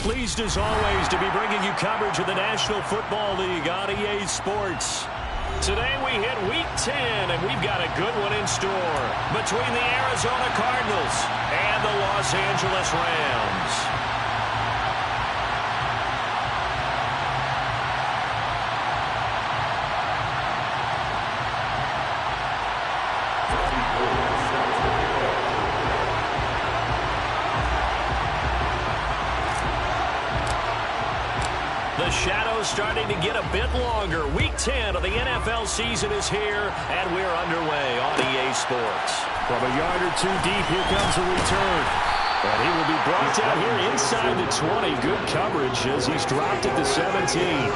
Pleased as always to be bringing you coverage of the National Football League on EA Sports. Today we hit Week 10, and we've got a good one in store between the Arizona Cardinals and the Los Angeles Rams. The shadow's starting to get a bit longer. Week 10 of the NFL season is here, and we're underway on EA Sports. From a yard or two deep, here comes a return. And he will be brought down here inside the 20. Good coverage as he's dropped at the 17.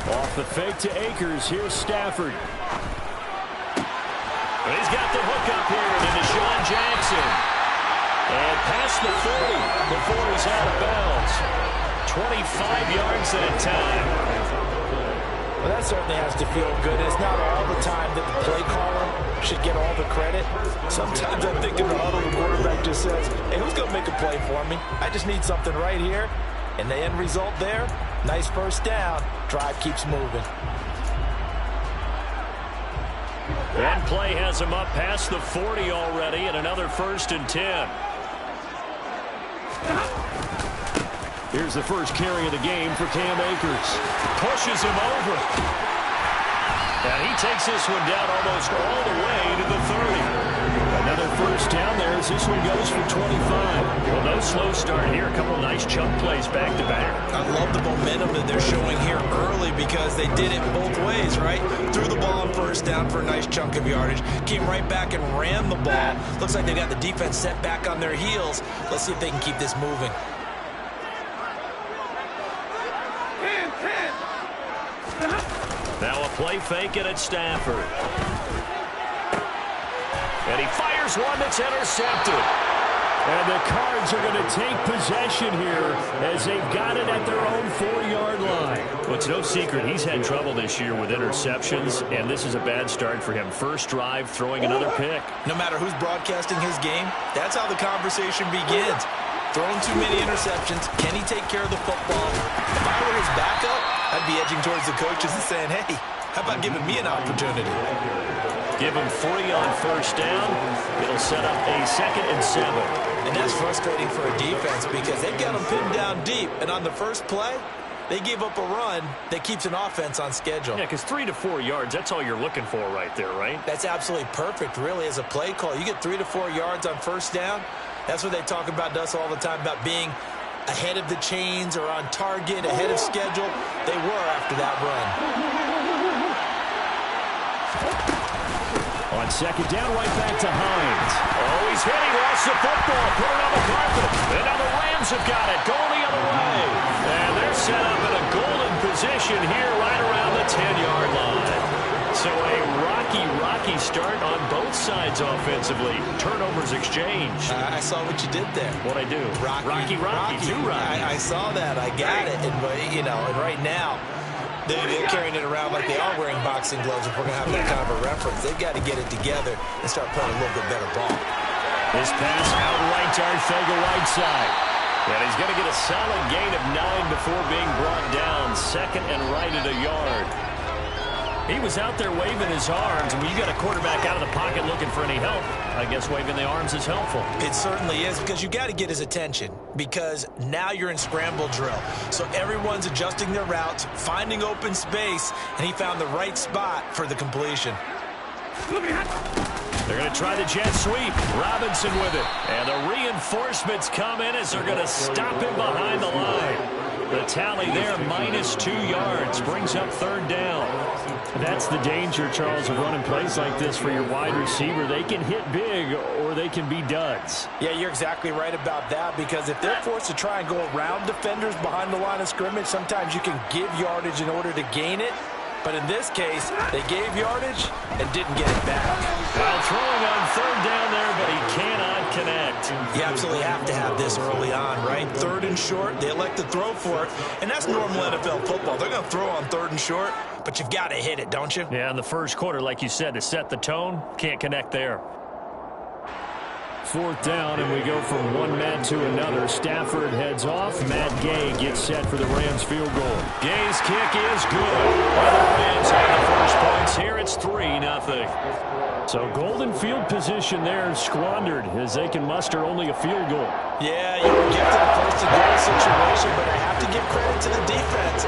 Off the fake to Akers. Here's Stafford. He's got the hook up here to Deshaun Jackson. And past the 40 before he's out of bounds. 25 yards that time. Well, that certainly has to feel good. It's not all the time that the play caller should get all the credit. Sometimes I'm thinking the huddle, the quarterback just says, hey, who's going to make a play for me? I just need something right here. And the end result there, nice first down. Drive keeps moving. And play has him up past the 40 already, and another 1st and 10. Here's the first carry of the game for Cam Akers. Pushes him over. And he takes this one down almost all the way to the 30. Another first down there as this one goes for 25. Well, no slow start here. A couple nice chunk plays back-to-back. I love the momentum that they're showing here early because they did it both ways, right? Threw the ball on first down for a nice chunk of yardage. Came right back and ran the ball. Looks like they got the defense set back on their heels. Let's see if they can keep this moving. Now a play fake it at Stafford. And he fires one that's intercepted. And the Cards are going to take possession here as they've got it at their own 4-yard line. Well, it's no secret he's had trouble this year with interceptions, and this is a bad start for him. First drive, throwing another pick. No matter who's broadcasting his game, that's how the conversation begins. Throwing too many interceptions. Can he take care of the football? If I were his backup, I'd be edging towards the coaches and saying, hey, how about giving me an opportunity? Give him 3 on first down. It'll set up a 2nd and 7. And that's frustrating for a defense because they've got them pinned down deep. And on the first play, they give up a run that keeps an offense on schedule. Yeah, because 3 to 4 yards, that's all you're looking for right there, right? That's absolutely perfect, really, as a play call. You get 3 to 4 yards on first down. That's what they talk about to us all the time, about being ahead of the chains or on target, ahead of schedule. They were after that run. On second down, right back to Hines. Oh, he's hit. He lost the football. Put it on the carpet. And now the Rams have got it. Going the other way. And they're set up in a golden position here right around the 10-yard line. So a rocky start on both sides offensively. Turnovers exchanged. I saw what you did there. What'd I do? Rocky. Too rocky. I saw that. I got it. And, you know, and right now, they're carrying it around like they are wearing boxing gloves if we're going to have that kind of a reference. They've got to get it together and start playing a little bit better ball. This pass out right to Arcega-Whiteside. And he's going to get a solid gain of 9 before being brought down. 2nd and right at a yard. He was out there waving his arms. And when you got a quarterback out of the pocket looking for any help, I guess waving the arms is helpful. It certainly is, because you got to get his attention, because now you're in scramble drill. So everyone's adjusting their routes, finding open space, and he found the right spot for the completion. They're going to try the jet sweep. Robinson with it. And the reinforcements come in as they're going to stop him behind the line. The tally there, -2 yards, brings up 3rd down. That's the danger, Charles, of running plays like this for your wide receiver. They can hit big or they can be duds. Yeah, you're exactly right about that, because if they're forced to try and go around defenders behind the line of scrimmage, sometimes you can give yardage in order to gain it. But in this case, they gave yardage and didn't get it back. Well, throwing on 3rd down there, but he cannot connect. You absolutely have to have this early on, right? 3rd and short, they elect to throw for it, and that's normal NFL football. They're going to throw on 3rd and short, but you've got to hit it, don't you? Yeah, in the first quarter, like you said, to set the tone, can't connect there. 4th down, and we go from one man to another. Stafford heads off. Matt Gay gets set for the Rams field goal. Gay's kick is good. Well, the Rams have the first points here. It's 3-0. So golden field position there squandered as they can muster only a field goal. Yeah, you were gifted a first and goal situation, but I have to give credit to the defense.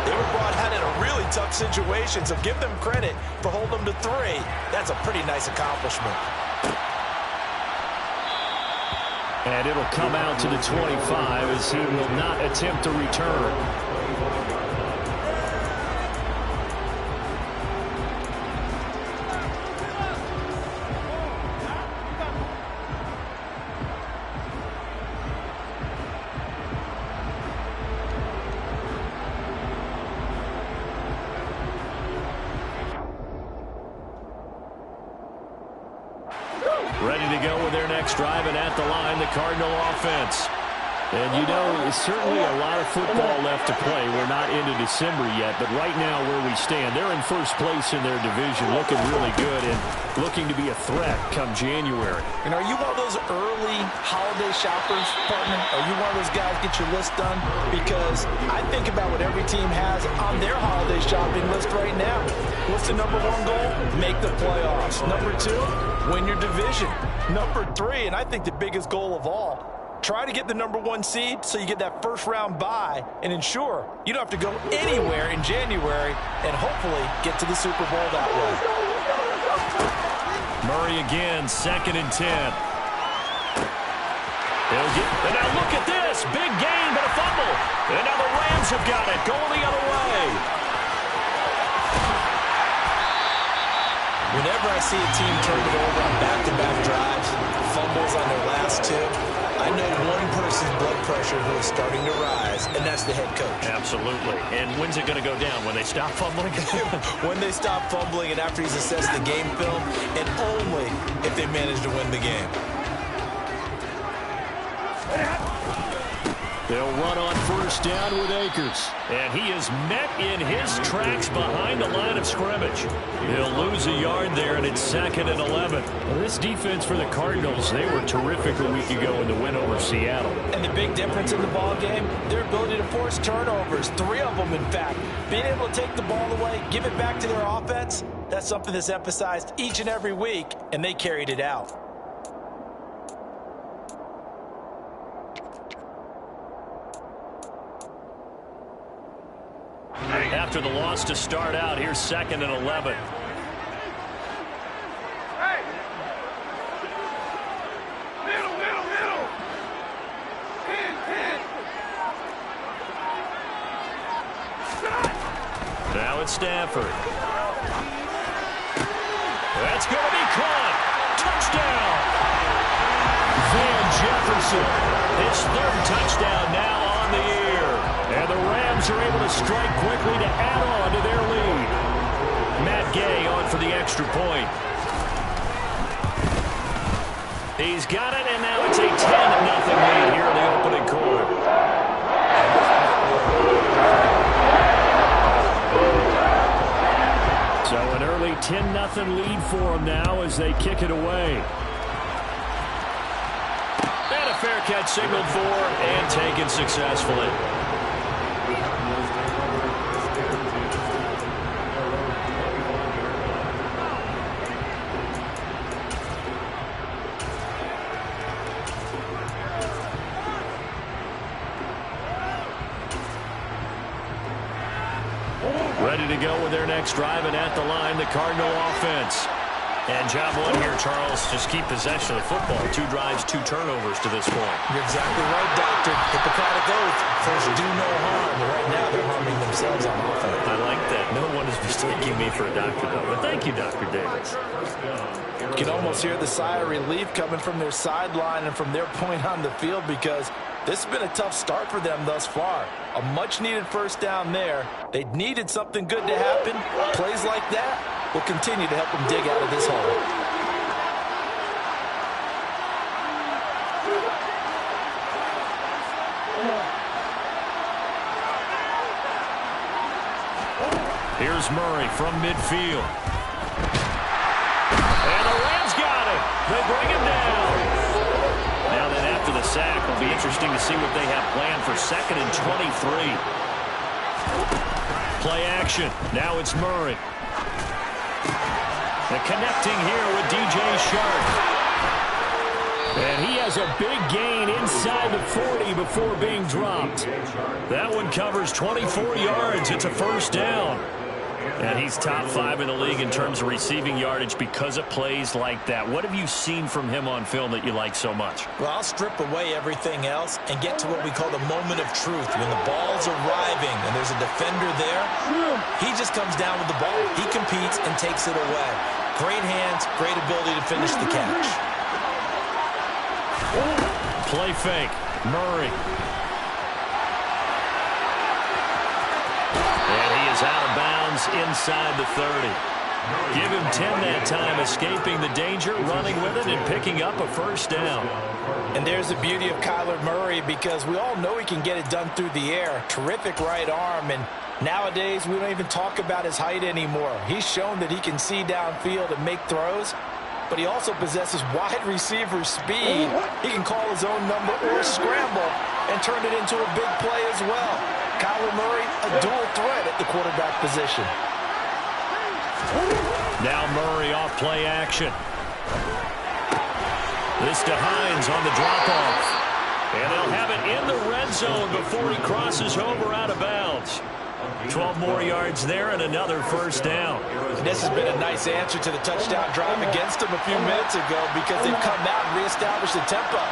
They were brought out in a really tough situation, so give them credit for holding them to 3. That's a pretty nice accomplishment. And it'll come out to the 25 as he will not attempt to return. Ready to go with their next drive, and at the line, the Cardinal offense. And, you know, it's certainly a lot of football left to play. We're not into December yet, but right now where we stand, they're in first place in their division, looking really good and looking to be a threat come January. And are you one of those early holiday shoppers, partner? Are you one of those guys get your list done? Because I think about what every team has on their holiday shopping list right now. What's the number 1 goal? Make the playoffs. Number 2, win your division. Number 3, and I think the biggest goal of all, try to get the number 1 seed so you get that first-round bye and ensure you don't have to go anywhere in January and hopefully get to the Super Bowl that way. Murray again, 2nd and 10. And now look at this. Big gain, but a fumble. And now the Rams have got it, going the other way. Whenever I see a team turn it over on back-to-back drives, fumbles on their last 2, I know one person's blood pressure who is starting to rise, and that's the head coach. Absolutely. And when's it going to go down? When they stop fumbling? When they stop fumbling and after he's assessed the game film, and only if they manage to win the game. They'll run on first down with Akers. And he is met in his tracks behind the line of scrimmage. He'll lose a yard there, and it's 2nd and 11. Well, this defense for the Cardinals, they were terrific a week ago in the win over Seattle. And the big difference in the ball game, their ability to force turnovers. 3 of them, in fact. Being able to take the ball away, give it back to their offense, that's something that's emphasized each and every week, and they carried it out. After the loss to start out, here's 2nd and 11. Now it's Stafford. That's going to be caught. Touchdown. Van Jefferson. His 3rd touchdown now on the year. And the Rams are able to strike quickly to add on to their lead. Matt Gay on for the extra point. He's got it, and now it's a 10-0 lead here in the opening quarter. So an early 10-0 lead for them now as they kick it away. And a fair catch signaled for and taken successfully. Ready to go with their next drive, and at the line, the Cardinal offense. And job one here, Charles, just keep possession of the football. 2 drives, 2 turnovers to this point. You're exactly right, Doctor. Hippocratic oath. First, do no harm. But right now, they're harming themselves on offense. I like that. No one is mistaking me for a doctor, though. But thank you, Dr. Davis. You can almost hear the sigh of relief coming from their sideline and from their point on the field because this has been a tough start for them thus far. A much-needed first down there. They needed something good to happen. Plays like that will continue to help them dig out of this hole. Here's Murray from midfield. And the Rams got him. They bring him down. Now then, after the sack, it'll be interesting to see what they have planned for 2nd and 23. Play action. Now it's Murray. The connecting here with DJ Shark. And he has a big gain inside the 40 before being dropped. That one covers 24 yards. It's a first down. And he's top 5 in the league in terms of receiving yardage because of plays like that. What have you seen from him on film that you like so much? Well, I'll strip away everything else and get to what we call the moment of truth. When the ball's arriving and there's a defender there, he just comes down with the ball. He competes and takes it away. Great hands, great ability to finish the catch. Play fake. Murray. And he is out of bounds inside the 30. Give him 10 that time, escaping the danger, running with it, and picking up a first down. And there's the beauty of Kyler Murray because we all know he can get it done through the air. Terrific right arm, and nowadays we don't even talk about his height anymore. He's shown that he can see downfield and make throws, but he also possesses wide receiver speed. He can call his own number or scramble and turn it into a big play as well. Kyler Murray, a dual threat at the quarterback position. Now Murray off play action. This to Hines on the drop-off. And they'll have it in the red zone before he crosses over out of bounds. 12 more yards there and another first down. This has been a nice answer to the touchdown drive against them a few minutes ago because they've come out and reestablished the tempo.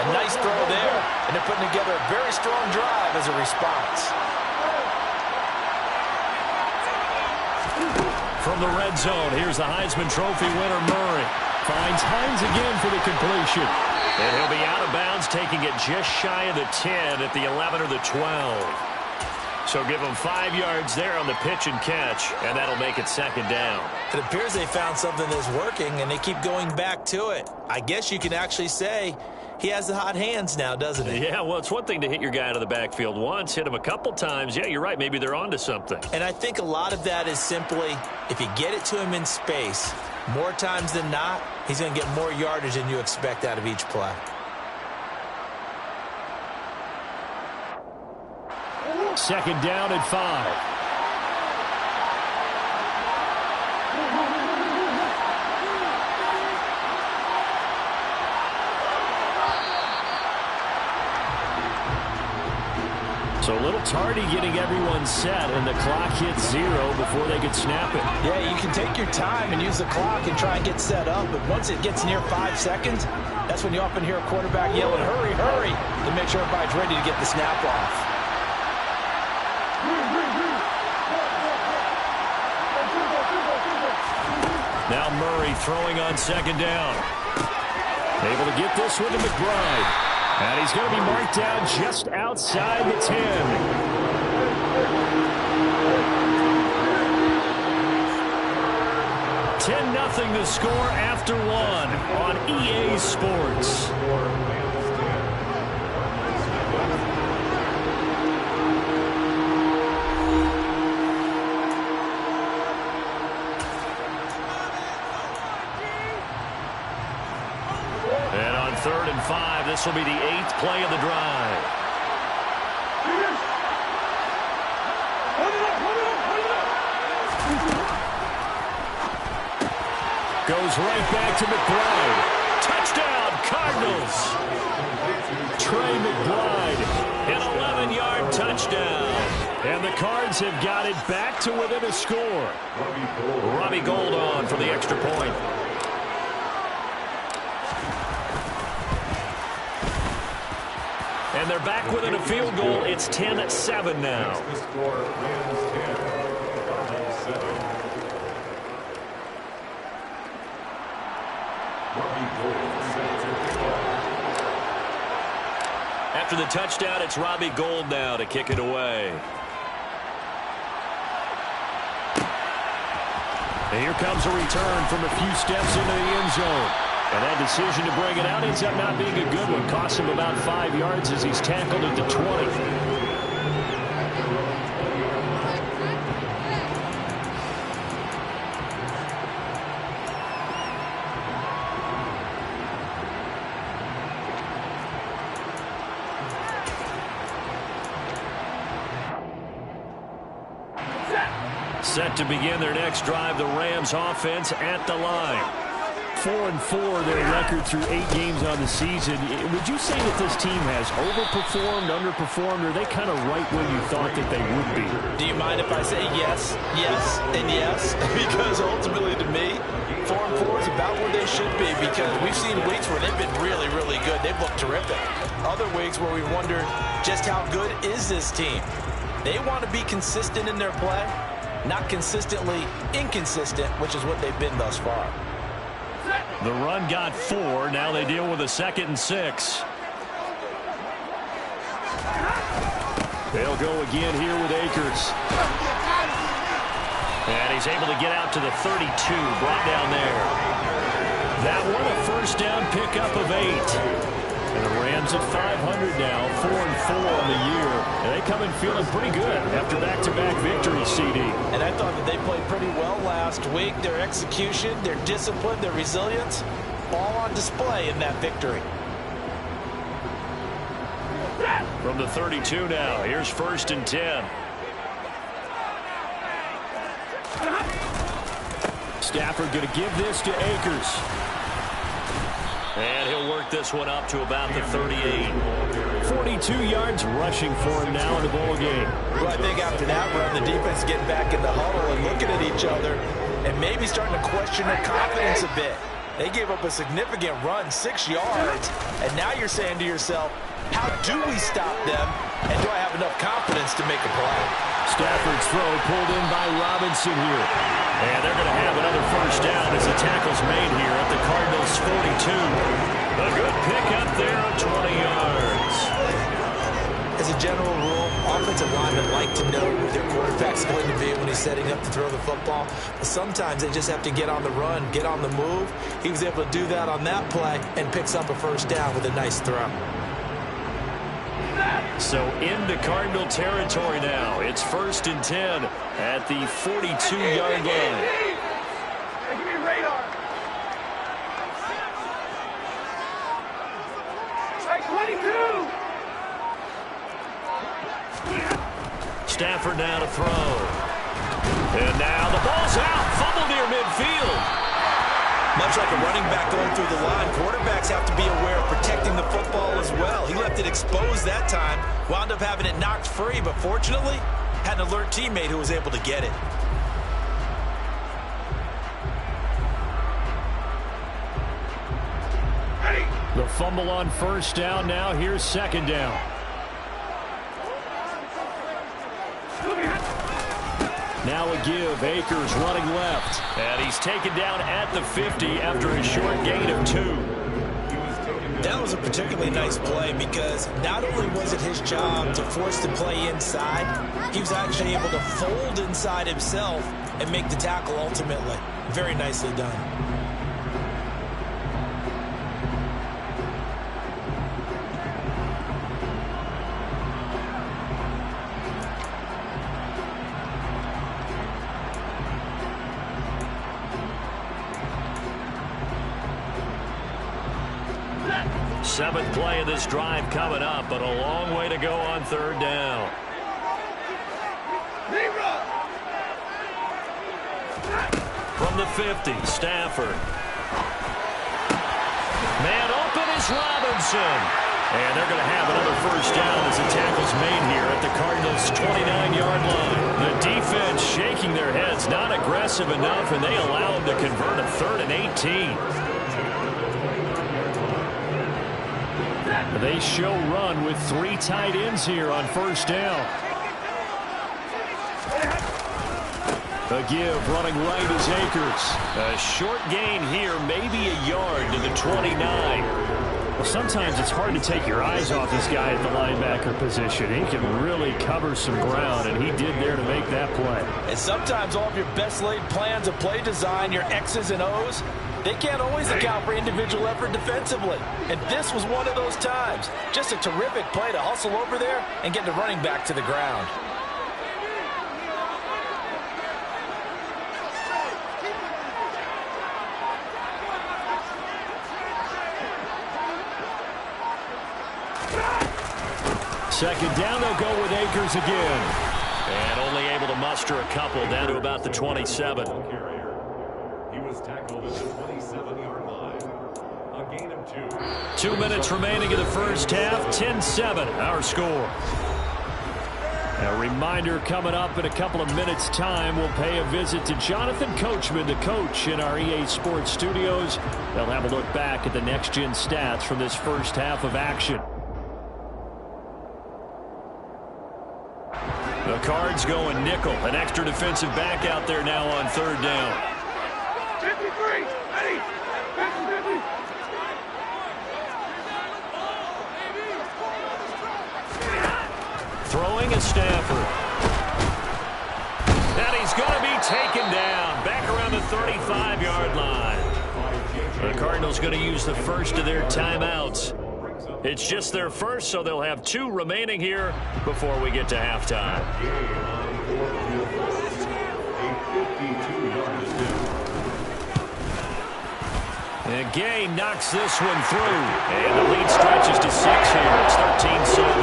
A nice throw there, and they're putting together a very strong drive as a response. From the red zone, here's the Heisman Trophy winner, Murray. Finds Hines again for the completion. And he'll be out of bounds, taking it just shy of the 10 at the 11 or the 12. So give them 5 yards there on the pitch and catch, and that'll make it second down. It appears they found something that's working, and they keep going back to it. I guess you can actually say he has the hot hands now, doesn't he? Yeah, well, it's one thing to hit your guy out of the backfield once, hit him a couple times. Yeah, you're right. Maybe they're onto something. And I think a lot of that is simply if you get it to him in space, more times than not, he's going to get more yardage than you expect out of each play. Second down at 5. So a little tardy getting everyone set, and the clock hits 0 before they could snap it. Yeah, you can take your time and use the clock and try and get set up, but once it gets near 5 seconds, that's when you often hear a quarterback yelling, hurry, hurry, to make sure everybody's ready to get the snap off. Now Murray throwing on second down. Able to get this one to McBride. And he's going to be marked down just outside the 10. 10-0 the score after 1 on EA Sports. And on 3rd and 5, this will be the 8th play of the drive. Goes right back to McBride. Touchdown, Cardinals. Trey McBride, an 11-yard touchdown. And the Cards have got it back to within a score. Robbie Gould on for the extra point. And they're back within a field goal. It's 10-7 now. After the touchdown, it's Robbie Gould now to kick it away. And here comes a return from a few steps into the end zone. And that decision to bring it out ends up not being a good one. Costs him about 5 yards as he's tackled at the 20. Set to begin their next drive, the Rams offense at the line. 4-4 their record through 8 games on the season. Would you say that this team has overperformed, underperformed, or are they kind of right where you thought that they would be? Do you mind if I say yes, yes, and yes? Because ultimately to me, 4-4 is about where they should be, because we've seen weeks where they've been really, really good. They've looked terrific. Other weeks where we wondered just how good is this team. They want to be consistent in their play, not consistently inconsistent, which is what they've been thus far. The run got 4. Now they deal with a 2nd and 6. They'll go again here with Akers. And he's able to get out to the 32, brought down there. That one a first down pickup of 8. And the Rams at 500 now, 4-4 on the year. And they come in feeling pretty good after back-to-back victories, CD. And I thought that they played pretty well last week. Their execution, their discipline, their resilience, all on display in that victory. From the 32 now, here's 1st and 10. Stafford going to give this to Akers. And he'll work this one up to about the 38. 42 yards rushing for him now in the ball game. Well, I think after that run, the defense getting back in the huddle and looking at each other and maybe starting to question their confidence a bit. They gave up a significant run, 6 yards, and now you're saying to yourself, how do we stop them, and do I have enough confidence to make a play? Stafford's throw pulled in by Robinson here. And they're going to have another first down as the tackle's made here at the Cardinals' 42. A good pick up there of 20 yards. As a general rule, offensive linemen like to know where their quarterback's going to be when he's setting up to throw the football. But sometimes they just have to get on the run, get on the move. He was able to do that on that play and picks up a first down with a nice throw. So into Cardinal territory now. It's 1st and 10 at the 42-yard line. Give me radar. Strike 22. Stafford now to throw. And now the ball's out. Fumble near midfield. Much like a running back going through the line, quarterbacks have to be aware of protecting the football as well. He left it exposed that time, wound up having it knocked free, but fortunately, had an alert teammate who was able to get it. The fumble on first down now. Here's 2nd down. Now a give. Akers running left. And he's taken down at the 50 after a short gain of 2. That was a particularly nice play because not only was it his job to force the play inside, he was actually able to fold inside himself and make the tackle ultimately. Very nicely done. Seventh play of this drive coming up, but a long way to go on 3rd down. From the 50, Stafford. Man open is Robinson. And they're going to have another first down as the tackle's made here at the Cardinals' 29-yard line. The defense shaking their heads, not aggressive enough, and they allow them to convert a 3rd and 18. They show run with 3 tight ends here on first down. A give running right is Akers. A short gain here, maybe a yard to the 29. Well, sometimes it's hard to take your eyes off this guy at the linebacker position. He can really cover some ground, and he did there to make that play. And sometimes all of your best laid plans of play design, your X's and O's, they can't always account for individual effort defensively. And this was one of those times. Just a terrific play to hustle over there and get the running back to the ground. Second down, they'll go with Akers again. And only able to muster a couple down to about the 27. He was tackled at the 27-yard line. A gain of 2. 2 minutes remaining in the first half. 10-7, our score. A reminder coming up in a couple of minutes' time. We'll pay a visit to Jonathan Coachman, the coach in our EA Sports studios. They'll have a look back at the next-gen stats from this first half of action. The Cards going nickel. An extra defensive back out there now on third down. 53, ready, 50. Throwing is Stafford. And he's going to be taken down. Back around the 35-yard line. The Cardinals going to use the first of their timeouts. It's just their first, so they'll have 2 remaining here before we get to halftime. And Gay knocks this one through. And the lead stretches to 6 here. It's 13-7. So they're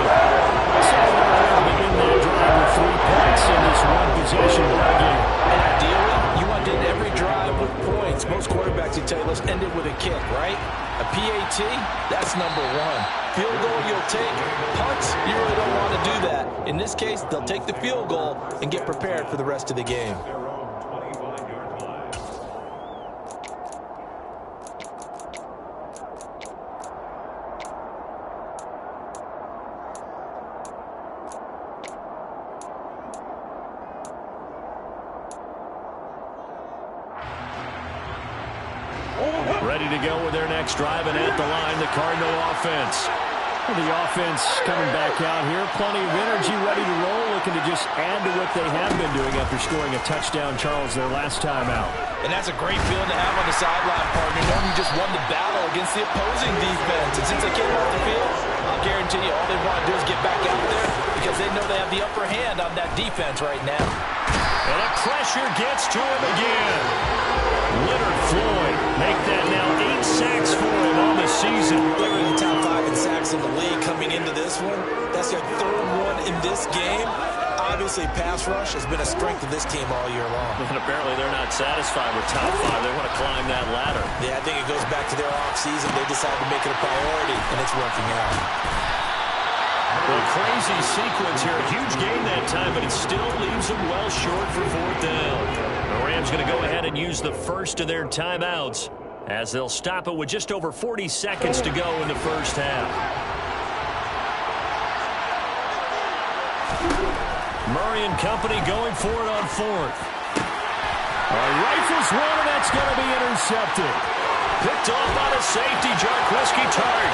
begin that drive with 3 points in this one-possession ball game. And ideally, you want to end every drive with points. Most quarterbacks, you tell you, let's end it with a kick, right? A PAT, that's number 1. Field goal you'll take. Punts, you really don't want to do that. In this case, they'll take the field goal and get prepared for the rest of the game. Ready to go with their next drive, and at the line, the Cardinal offense. Well, the offense coming back out here. Plenty of energy, ready to roll, looking to just add to what they have been doing after scoring a touchdown, Charles, their last time out. And that's a great feeling to have on the sideline, partner, knowing you just won the battle against the opposing defense. And since they came off the field, I'll guarantee you all they want to do is get back out there because they know they have the upper hand on that defense right now. And the pressure gets to him again. Leonard Floyd make that now 8 sacks for him on the season. They were in the top 5 in sacks in the league coming into this one. That's their 3rd one in this game. Obviously, pass rush has been a strength of this team all year long. And apparently they're not satisfied with top 5. They want to climb that ladder. Yeah, I think it goes back to their offseason. They decided to make it a priority, and it's working out. Well, crazy sequence here. A huge gain that time, but it still leaves them well short for 4th down. The Rams going to go ahead and use the first of their timeouts as they'll stop it with just over 40 seconds to go in the first half. Murray and company going for it on 4th. Rifles one, and that's going to be intercepted. Picked off by the safety, Jarquiski Tart.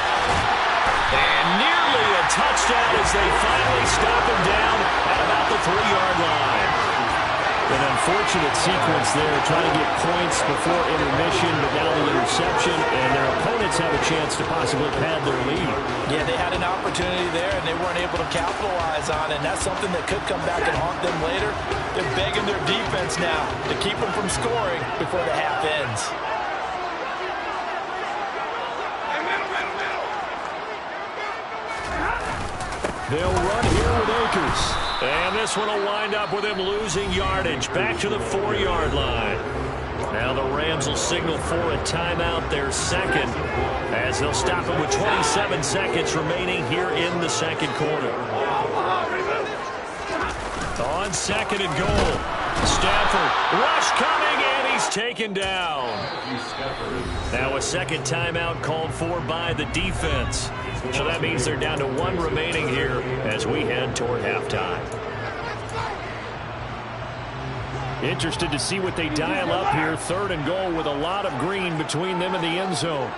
And nearly a touchdown as they finally stop him down at about the 3-yard line. An unfortunate sequence there, trying to get points before intermission, but now the interception, and their opponents have a chance to possibly pad their lead. Yeah, they had an opportunity there, and they weren't able to capitalize on it, and that's something that could come back and haunt them later. They're begging their defense now to keep them from scoring before the half ends. They'll run here with Akers. And this one will wind up with him losing yardage back to the 4-yard line. Now the Rams will signal for a timeout, their second, as they'll stop it with 27 seconds remaining here in the second quarter. On 2nd and goal. Stafford, rush coming, and he's taken down. Now a second timeout called for by the defense. So that means they're down to 1 remaining here as we head toward halftime. Interested to see what they dial up here. 3rd and goal with a lot of green between them and the end zone.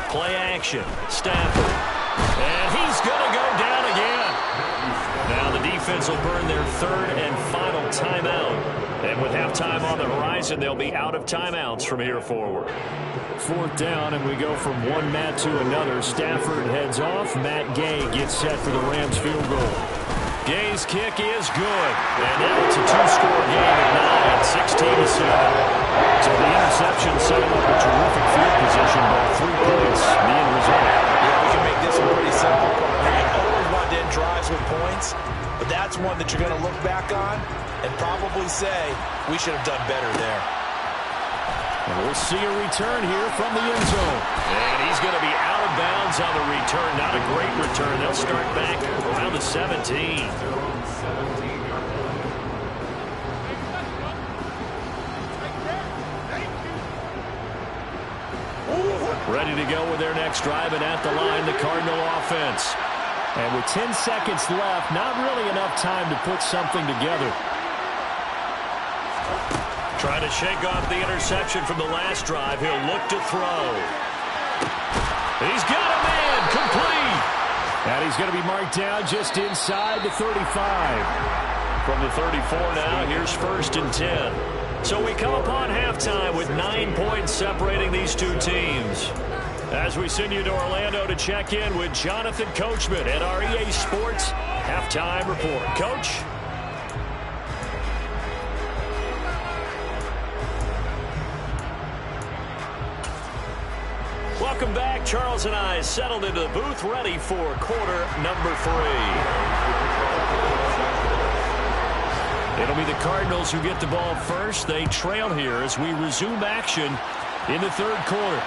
Play action. Stafford. And he's going to go down again. Now the defense will burn their 3rd and final timeout. And with halftime on the horizon, they'll be out of timeouts from here forward. 4th down, and we go from one Matt to another. Stafford heads off. Matt Gay gets set for the Rams field goal. Gay's kick is good. And now it's a 2-score game at 9, 16-7. So the interception setting up a terrific field position, but 3 points, the end result. Yeah, we can make this one pretty simple. You always want to end drives with points, but that's one that you're going to look back on and probably say, we should have done better there. And we'll see a return here from the end zone. And he's going to be out of bounds on the return. Not a great return. They'll start back around the 17. Ready to go with their next drive, and at the line, the Cardinal offense. And with 10 seconds left, not really enough time to put something together. Trying to shake off the interception from the last drive. He'll look to throw. He's got a man, complete. And he's going to be marked down just inside the 35. From the 34 now, here's 1st and 10. So we come upon halftime with 9 points separating these two teams. As we send you to Orlando to check in with Jonathan Coachman at our EA Sports Halftime Report. Coach? Welcome back. Charles and I settled into the booth, ready for quarter number 3. It'll be the Cardinals who get the ball first. They trail here as we resume action in the 3rd quarter.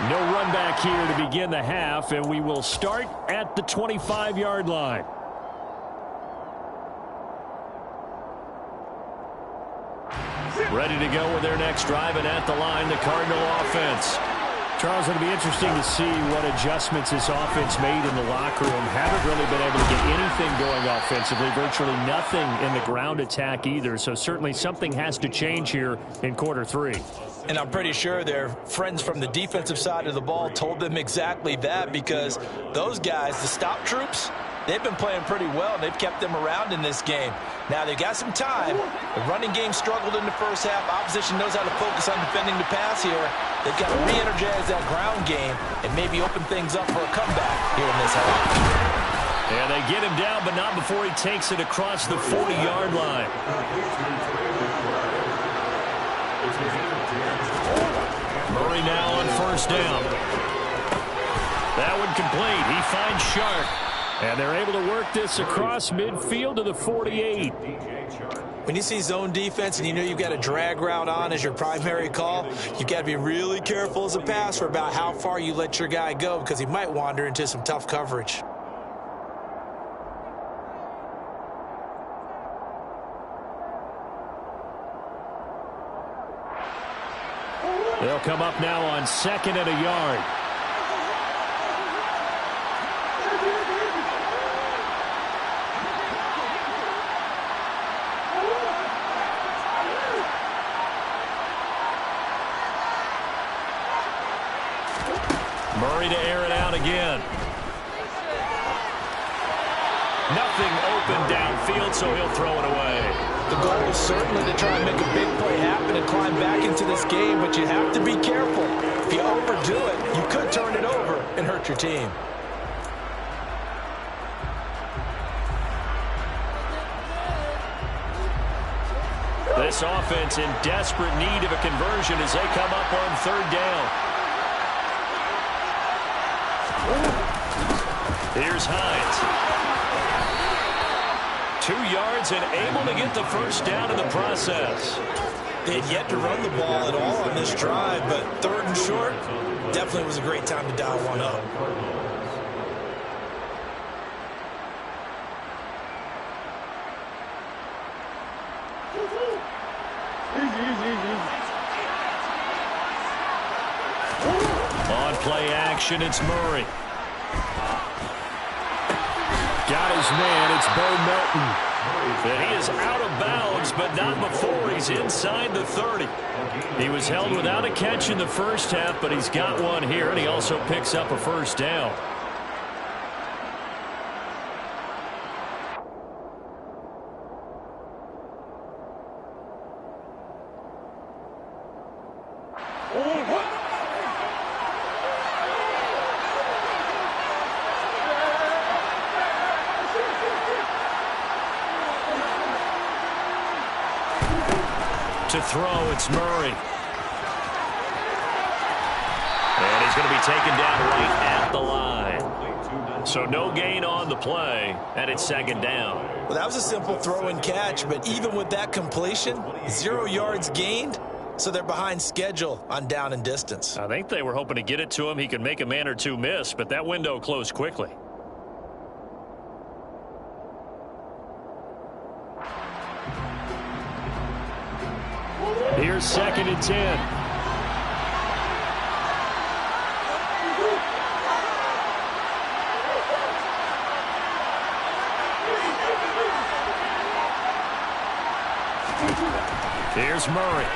No run back here to begin the half, and we will start at the 25-yard line. Ready to go with their next drive, and at the line, the Cardinal offense. Charles, it'll be interesting to see what adjustments this offense made in the locker room. Haven't really been able to get anything going offensively, virtually nothing in the ground attack either. So certainly something has to change here in quarter 3. And I'm pretty sure their friends from the defensive side of the ball told them exactly that, because those guys, the stop troops, they've been playing pretty well. They've kept them around in this game. Now, they've got some time. The running game struggled in the first half. Opposition knows how to focus on defending the pass here. They've got to re-energize that ground game and maybe open things up for a comeback here in this half. And they get him down, but not before he takes it across the 40-yard line. Murray now on 1st down. That one complete. He finds Sharp. And they're able to work this across midfield to the 48. When you see zone defense and you know you've got a drag route on as your primary call, you've got to be really careful as a passer about how far you let your guy go, because he might wander into some tough coverage. They'll come up now on 2nd and a yard. Murray to air it out again. Nothing open downfield, so he'll throw it away. The goal is certainly to try and make a big play happen and climb back into this game, but you have to be careful. If you overdo it, you could turn it over and hurt your team. This offense in desperate need of a conversion as they come up on 3rd down. Here's Hines. 2 yards and able to get the 1st down in the process. They had yet to run the ball at all on this drive, but 3rd and short definitely was a great time to dial one up. On play action, it's Murray. Got his man, it's Bo Melton. And he is out of bounds, but not before he's inside the 30. He was held without a catch in the first half, but he's got one here, and he also picks up a first down. To throw, it's Murray. And he's going to be taken down right at the line. So no gain on the play, and it's second down. Well, that was a simple throw and catch, but even with that completion, 0 yards gained, so they're behind schedule on down and distance. I think they were hoping to get it to him. He could make a man or two miss, but that window closed quickly. Here's 2nd and 10. Here's Murray.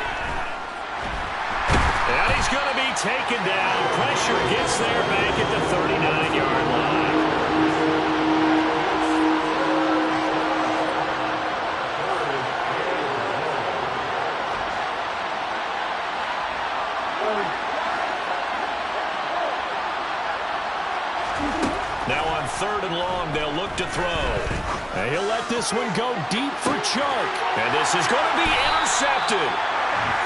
And he's going to be taken down. Pressure gets there back at the 39-yard line. Now on 3rd and long, they'll look to throw. And he'll let this one go deep for Chuck. And this is going to be intercepted.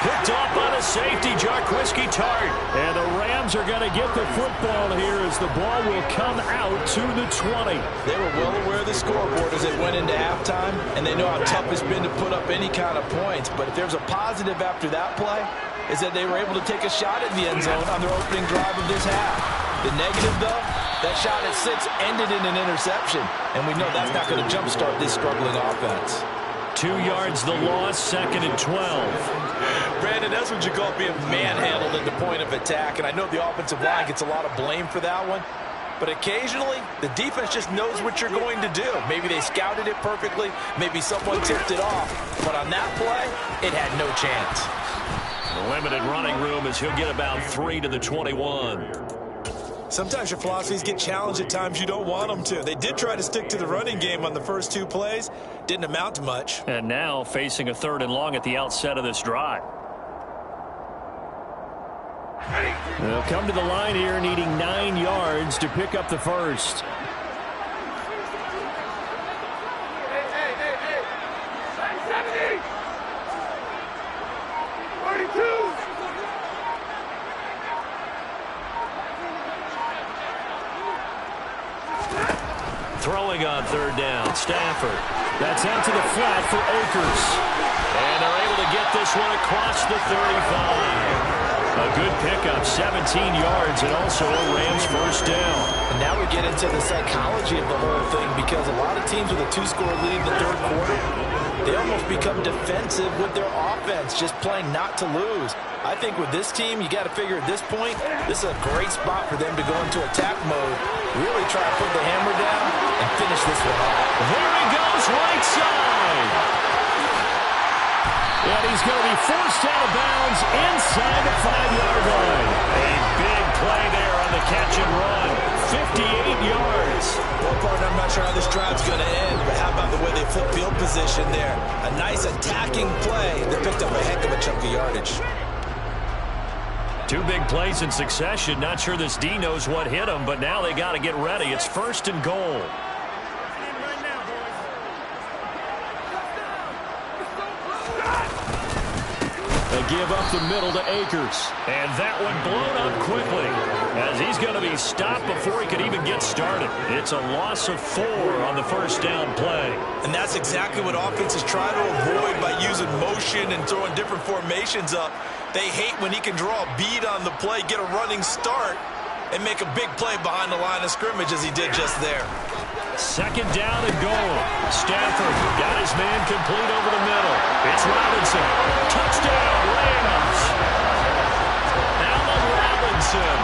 Picked off by the safety, Jarquiski Tart. And the Rams are going to get the football here as the ball will come out to the 20. They were well aware of the scoreboard as they went into halftime, and they know how tough it's been to put up any kind of points. But if there's a positive after that play, is that they were able to take a shot at the end zone on their opening drive of this half. The negative, though, that shot at 6 ended in an interception, and we know that's not going to jumpstart this struggling offense. 2 yards the loss, 2nd and 12. Brandon, that's what you call being manhandled at the point of attack, and I know the offensive line gets a lot of blame for that one, but occasionally the defense just knows what you're going to do. Maybe they scouted it perfectly, maybe someone tipped it off, but on that play, it had no chance. The limited running room as he'll get about 3 to the 21. Sometimes your philosophies get challenged at times you don't want them to. They did try to stick to the running game on the first 2 plays. Didn't amount to much. And now facing a 3rd and long at the outset of this drive. They'll come to the line here needing 9 yards to pick up the first. Throwing on 3rd down, Stafford. That's out to the flat for Akers. And they're able to get this one across the 35. A good pickup, 17 yards, and also a Rams first down. And now we get into the psychology of the whole thing, because a lot of teams with a 2-score lead in the 3rd quarter, they almost become defensive with their offense, just playing not to lose. I think with this team, you got to figure at this point, this is a great spot for them to go into attack mode, really try to put the hammer down and finish this one off. Here he goes, right side. And he's going to be forced out of bounds inside the 5-yard line. A big play there on the catch and run. 58 yards. Well, partner, I'm not sure how this drive's going to end, but how about the way they flip field position there? A nice attacking play that picked up a heck of a chunk of yardage. 2 big plays in succession. Not sure this D knows what hit him, but now they got to get ready. It's 1st and goal. They give up the middle to Akers. And that one blown up quickly as he's going to be stopped before he could even get started. It's a loss of 4 on the first down play. And that's exactly what offenses try to avoid by using motion and throwing different formations up. They hate when he can draw a bead on the play, get a running start, and make a big play behind the line of scrimmage as he did just there. 2nd down and goal. Stafford got his man complete over the middle. It's Robinson. Touchdown, Rams. Allen Robinson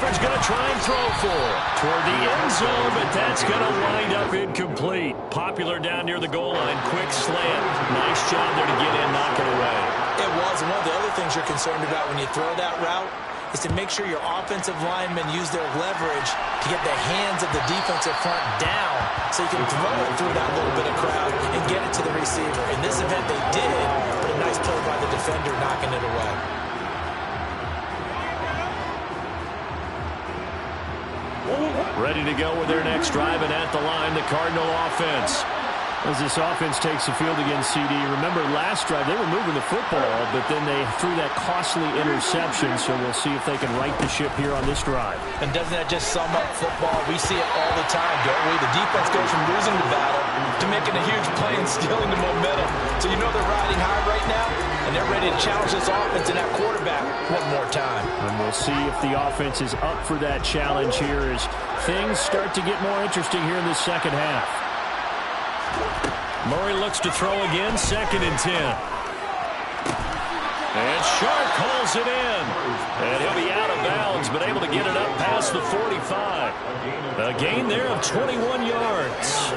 Stafford's going to try and throw for it toward the end zone, but that's going to wind up incomplete. Popular down near the goal line. Quick slant. Nice job there to get in, knock it away. It was. And one of the other things you're concerned about when you throw that route is to make sure your offensive linemen use their leverage to get the hands of the defensive front down so you can throw it through that little bit of crowd and get it to the receiver. In this event, they did, but a nice play by the defender knocking it away. Ready to go with their next drive, and at the line, the Cardinal offense. As this offense takes the field against CD, remember last drive they were moving the football, but then they threw that costly interception, so we'll see if they can right the ship here on this drive. And doesn't that just sum up football? We see it all the time, don't we? The defense goes from losing the battle to making a huge play and stealing the momentum. So you know they're riding high right now, and they're ready to challenge this offense and that quarterback one more time. And we'll see if the offense is up for that challenge here as things start to get more interesting here in the second half. Murray looks to throw again, 2nd and 10. And Sharp calls it in. And he'll be out of bounds, but able to get it up past the 45. A gain there of 21 yards.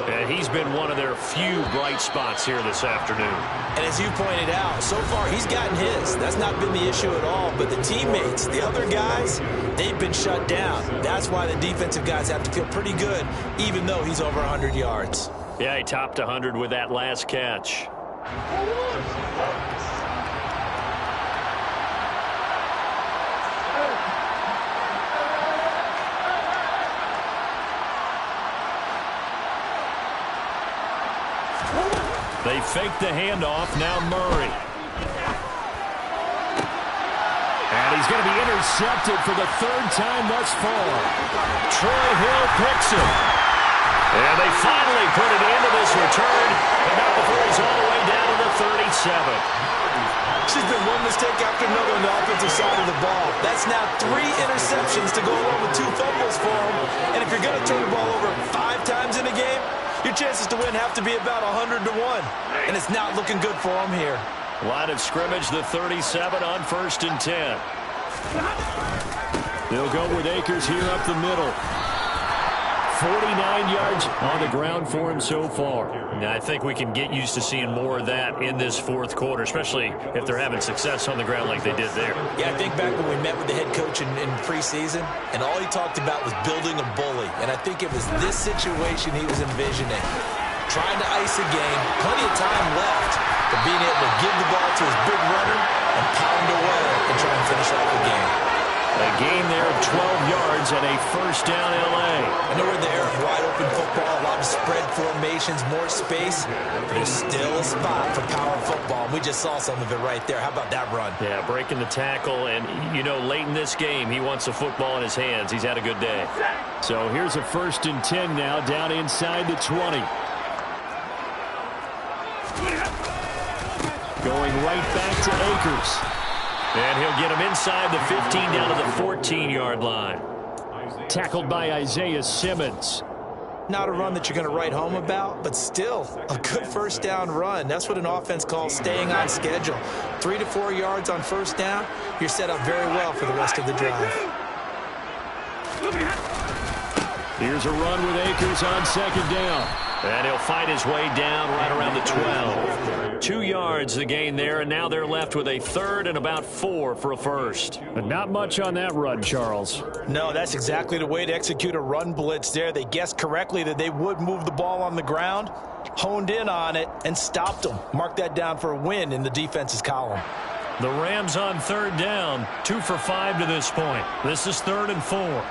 And he's been one of their few bright spots here this afternoon. And as you pointed out, so far he's gotten his. That's not been the issue at all. But the teammates, the other guys, they've been shut down. That's why the defensive guys have to feel pretty good, even though he's over 100 yards. Yeah, he topped 100 with that last catch. They fake the handoff. Now Murray. And he's going to be intercepted for the 3rd time thus far. Troy Hill picks it. And they finally put it into this return. And not before he's all the way down to the 37. She's been one mistake after another on the offensive side of the ball. That's now 3 interceptions to go along with 2 fumbles for him. And if you're going to turn the ball over 5 times in a game, your chances to win have to be about 100 to 1. And it's not looking good for him here. Line of scrimmage, the 37 on 1st and 10. They'll go with Akers here up the middle. 49 yards on the ground for him so far. Now, I think we can get used to seeing more of that in this 4th quarter, especially if they're having success on the ground like they did there. Yeah, I think back when we met with the head coach in preseason, and all he talked about was building a bully. And I think it was this situation he was envisioning. Trying to ice a game, plenty of time left, but being able to give the ball to his big runner and pound away and try and finish off the game. A gain there of 12 yards and a 1st down L.A. I know we're there, wide open football, a lot of spread formations, more space. But there's still a spot for power football, and we just saw some of it right there. How about that run? Yeah, breaking the tackle, and, you know, late in this game, he wants the football in his hands. He's had a good day. So here's a 1st and 10 now, down inside the 20. Going right back to Akers. And he'll get him inside the 15 down to the 14-yard line. Tackled by Isaiah Simmons. Not a run that you're going to write home about, but still a good 1st down run. That's what an offense calls staying on schedule. 3 to 4 yards on 1st down, you're set up very well for the rest of the drive. Here's a run with Akers on 2nd down. And he'll fight his way down right around the 12. 2 yards the gain there, and now they're left with a 3rd and about 4 for a 1st. But not much on that run, Charles. No, that's exactly the way to execute a run blitz there. They guessed correctly that they would move the ball on the ground, honed in on it, and stopped them. Mark that down for a win in the defense's column. The Rams on 3rd down, 2 for 5 to this point. This is 3rd and 4.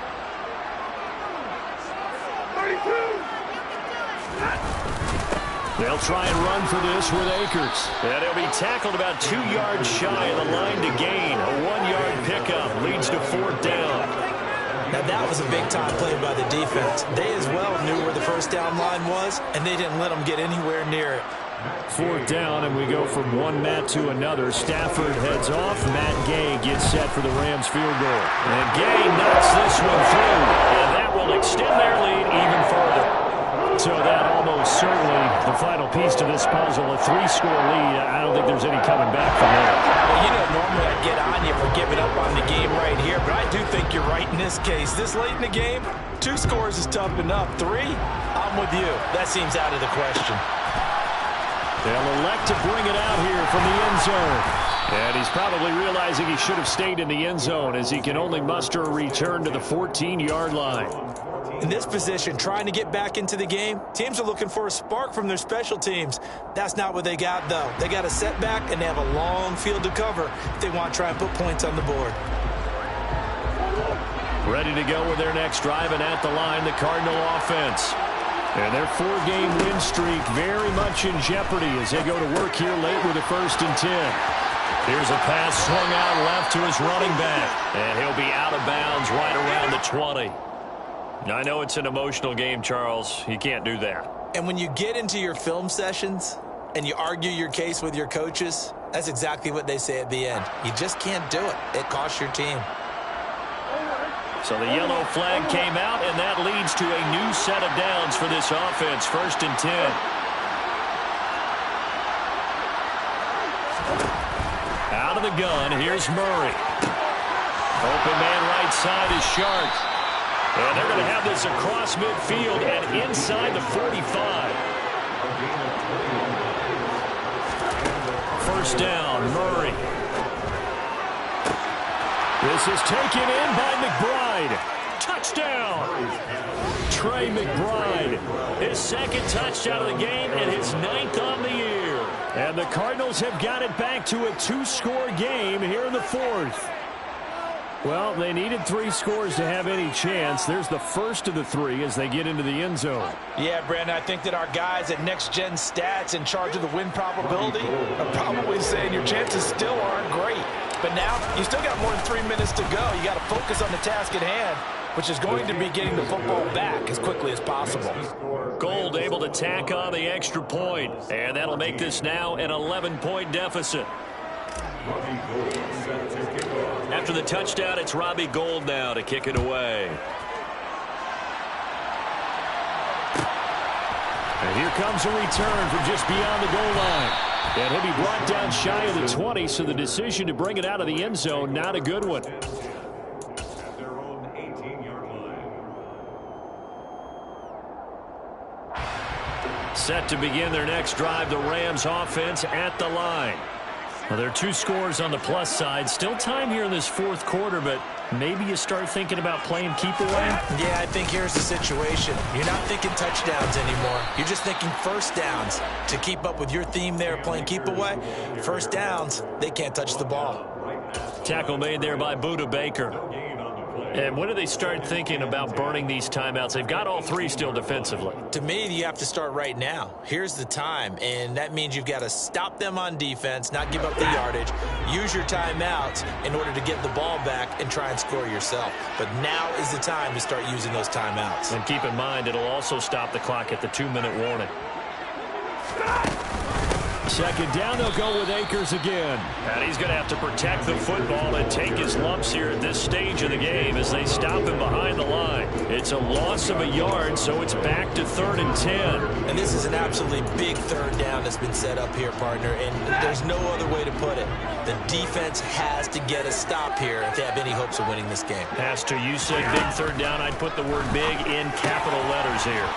They'll try and run for this with Akers. And he'll be tackled about 2 yards shy of the line to gain. A 1-yard pickup leads to 4th down. Now that was a big-time play by the defense. They as well knew where the 1st down line was, and they didn't let them get anywhere near it. 4th down, and we go from one Matt to another. Stafford heads off. Matt Gay gets set for the Rams field goal. And Gay knocks this one through, and that will extend their lead even further. So that almost certainly the final piece to this puzzle, a 3-score lead. I don't think there's any coming back from there. Well, you know, normally I get on you for giving up on the game right here, but I do think you're right in this case. This late in the game, 2 scores is tough enough. 3, I'm with you. That seems out of the question. They'll elect to bring it out here from the end zone. And he's probably realizing he should have stayed in the end zone as he can only muster a return to the 14-yard line. In this position, trying to get back into the game, teams are looking for a spark from their special teams. That's not what they got, though. They got a setback, and they have a long field to cover if they want to try and put points on the board. Ready to go with their next drive, and at the line, the Cardinal offense. And their 4-game win streak very much in jeopardy as they go to work here late with a 1st and 10. Here's a pass swung out left to his running back. And he'll be out of bounds right around the 20. I know it's an emotional game, Charles. You can't do that. And when you get into your film sessions and you argue your case with your coaches, that's exactly what they say at the end. You just can't do it. It costs your team. So the yellow flag came out, and that leads to a new set of downs for this offense. 1st and 10. Out of the gun, here's Murray. Open man right side is Shark. And they're going to have this across midfield and inside the 45. 1st down, Murray. This is taken in by McBride. Touchdown! Trey McBride. His 2nd touchdown of the game and his 9th on the year. And the Cardinals have got it back to a 2-score game here in the 4th. Well, they needed 3 scores to have any chance. There's the first of the 3 as they get into the end zone. Yeah, Brandon, I think that our guys at Next Gen Stats in charge of the win probability are probably saying your chances still aren't great. But now, you still got more than 3 minutes to go. You got to focus on the task at hand, which is going to be getting the football back as quickly as possible. Gold able to tack on the extra point, and that'll make this now an 11-point deficit. After the touchdown, it's Robbie Gould now to kick it away. And here comes a return from just beyond the goal line. And he'll be brought down shy of the 20, so the decision to bring it out of the end zone, not a good one. At their own 18-yard line. Set to begin their next drive, the Rams offense at the line. Well, there are 2 scores on the plus side. Still time here in this 4th quarter, but maybe you start thinking about playing keep away? Yeah, I think here's the situation. You're not thinking touchdowns anymore. You're just thinking 1st downs. To keep up with your theme there, playing keep away, 1st downs, they can't touch the ball. Tackle made there by Budda Baker. And when do they start thinking about burning these timeouts? They've got all 3 still defensively. To me, you have to start right now. Here's the time, and that means you've got to stop them on defense, not give up the yardage, use your timeouts in order to get the ball back and try and score yourself. But now is the time to start using those timeouts. And keep in mind, it'll also stop the clock at the 2-minute warning. 2nd down, they'll go with Akers again. And he's going to have to protect the football and take his lumps here at this stage of the game as they stop him behind the line. It's a loss of a yard, so it's back to 3rd and 10. And this is an absolutely big 3rd down that's been set up here, partner, and there's no other way to put it. The defense has to get a stop here if they have any hopes of winning this game. Has to. You said big 3rd down. I'd put the word big in capital letters here.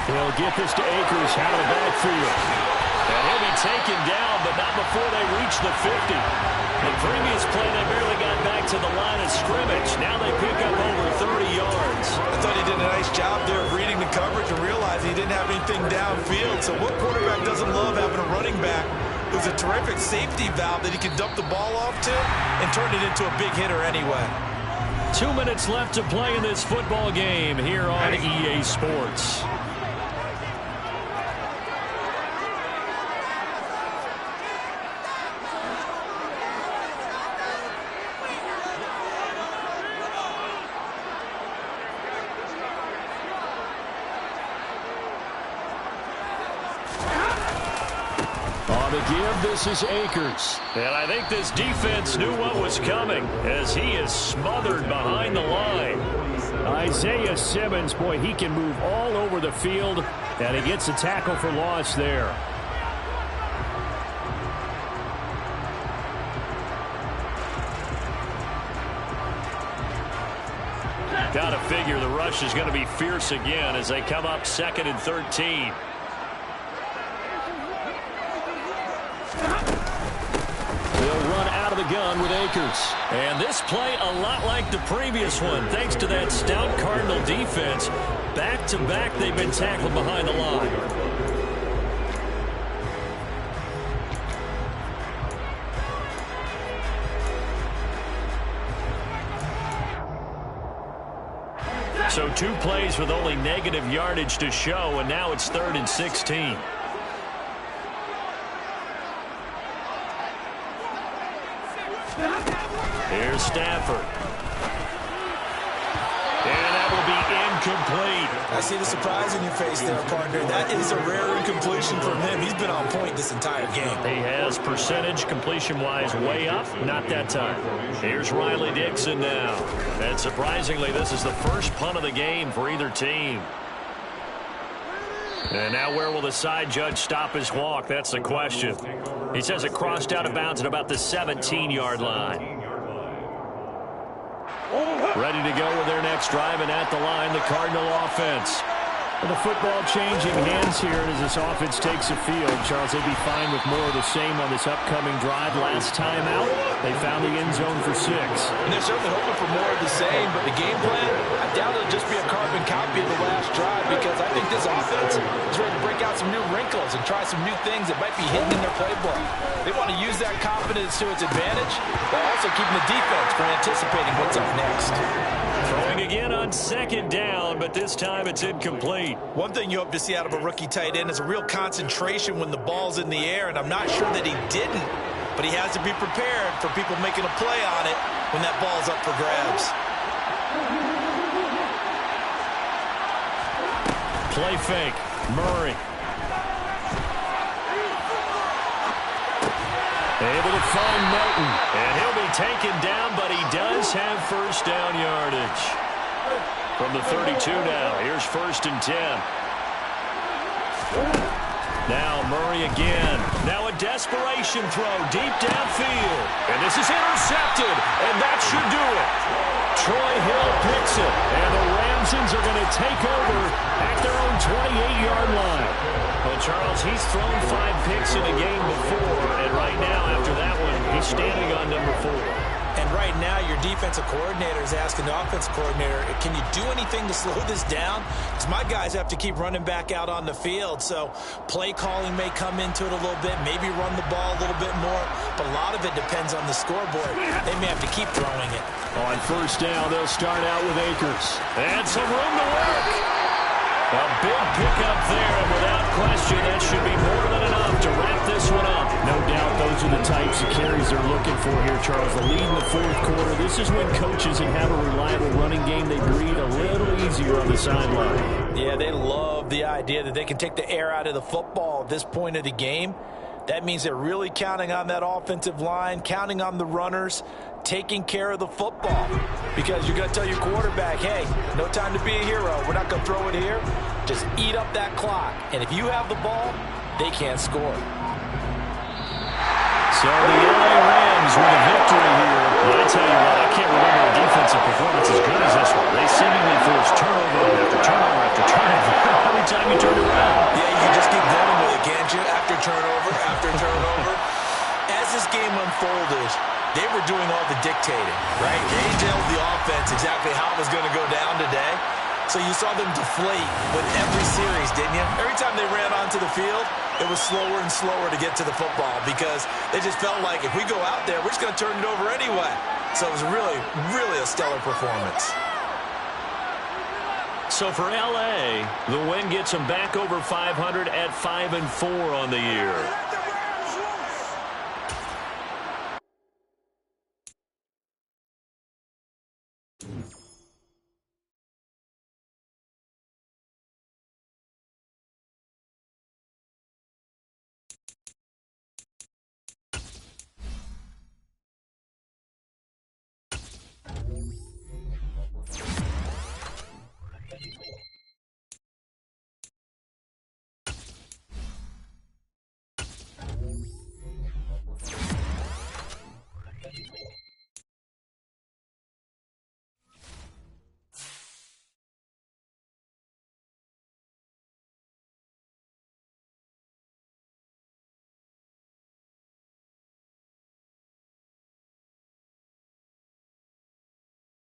They'll get this to Akers out of the backfield. And he'll be taken down, but not before they reach the 50. The previous play, they barely got back to the line of scrimmage. Now they pick up over 30 yards. I thought he did a nice job there of reading the coverage and realizing he didn't have anything downfield. So what quarterback doesn't love having a running back who's a terrific safety valve that he can dump the ball off to and turn it into a big hitter anyway? 2 minutes left to play in this football game here on EA Sports. This is Akers. And I think this defense knew what was coming as he is smothered behind the line. Isaiah Simmons, boy, he can move all over the field, and he gets a tackle for loss there. Got to figure the rush is going to be fierce again as they come up 2nd and 13. They'll run out of the gun with Akers. And this play a lot like the previous one, thanks to that stout Cardinal defense. Back-to-back, they've been tackled behind the line. So 2 plays with only negative yardage to show, and now it's 3rd and 16. Here's Stafford. And that will be incomplete. I see the surprise in your face there, partner. That is a rare incompletion from him. He's been on point this entire game. He has percentage completion-wise way up. Not that time. Here's Riley Dixon now. And surprisingly, this is the first punt of the game for either team. And now where will the side judge stop his walk? That's the question. He says it crossed out of bounds at about the 17-yard line. Ready to go with their next drive, and at the line, the Cardinal offense. Well, the football changing hands here as this offense takes the field. Charles, they'd be fine with more of the same on this upcoming drive. Last time out, they found the end zone for 6. And they're certainly hoping for more of the same, but the game plan, I doubt it'll just be a carbon copy of the last drive, because I think this offense is ready to break out some new wrinkles and try some new things that might be hidden in their playbook. They want to use that confidence to its advantage, while also keeping the defense from anticipating what's up next. Throwing again on 2nd down, but this time it's incomplete. One thing you hope to see out of a rookie tight end is a real concentration when the ball's in the air, and I'm not sure that he didn't, but he has to be prepared for people making a play on it when that ball's up for grabs. Play fake. Murray. Able to find Melton. And he'll be taken down, but he does have first down yardage. From the 32 now. Here's 1st and 10. Now Murray again. Now a desperation throw deep downfield. And this is intercepted. And that should do it. Troy Hill picks it. And the Ramsons are going to take over at their own 28-yard line. Well, Charles, he's thrown 5 picks in a game before. And right now, after that one, he's standing on number 4. And right now, your defensive coordinator is asking the offensive coordinator, can you do anything to slow this down? Because my guys have to keep running back out on the field. So play calling may come into it a little bit, maybe run the ball a little bit more. But a lot of it depends on the scoreboard. They may have to keep throwing it. On 1st down, they'll start out with Akers. And some room to work. A big pickup there, and without question, that should be more than enough to wrap this one up. No doubt those are the types of carries they're looking for here, Charles. The lead in the 4th quarter. This is when coaches that have a reliable running game, they breathe a little easier on the sideline. Yeah, they love the idea that they can take the air out of the football at this point of the game. That means they're really counting on that offensive line, counting on the runners, taking care of the football. Because you're going to tell your quarterback, hey, no time to be a hero. We're not going to throw it here. Just eat up that clock. And if you have the ball, they can't score. So the LA Rams with a victory here. Well, I tell you what, I can't remember a defensive performance as good as this one. They seemingly force turnover after turnover after turnover every time you turn around. Yeah, you can just keep going with it, can't you? After turnover. As this game unfolded, they were doing all the dictating, right? They told the offense exactly how it was going to go down today. So you saw them deflate with every series, didn't you? Every time they ran onto the field, it was slower and slower to get to the football because they just felt like if we go out there, we're just going to turn it over anyway. So it was really, really a stellar performance. So for L.A., the win gets them back over 500 at 5-4 on the year.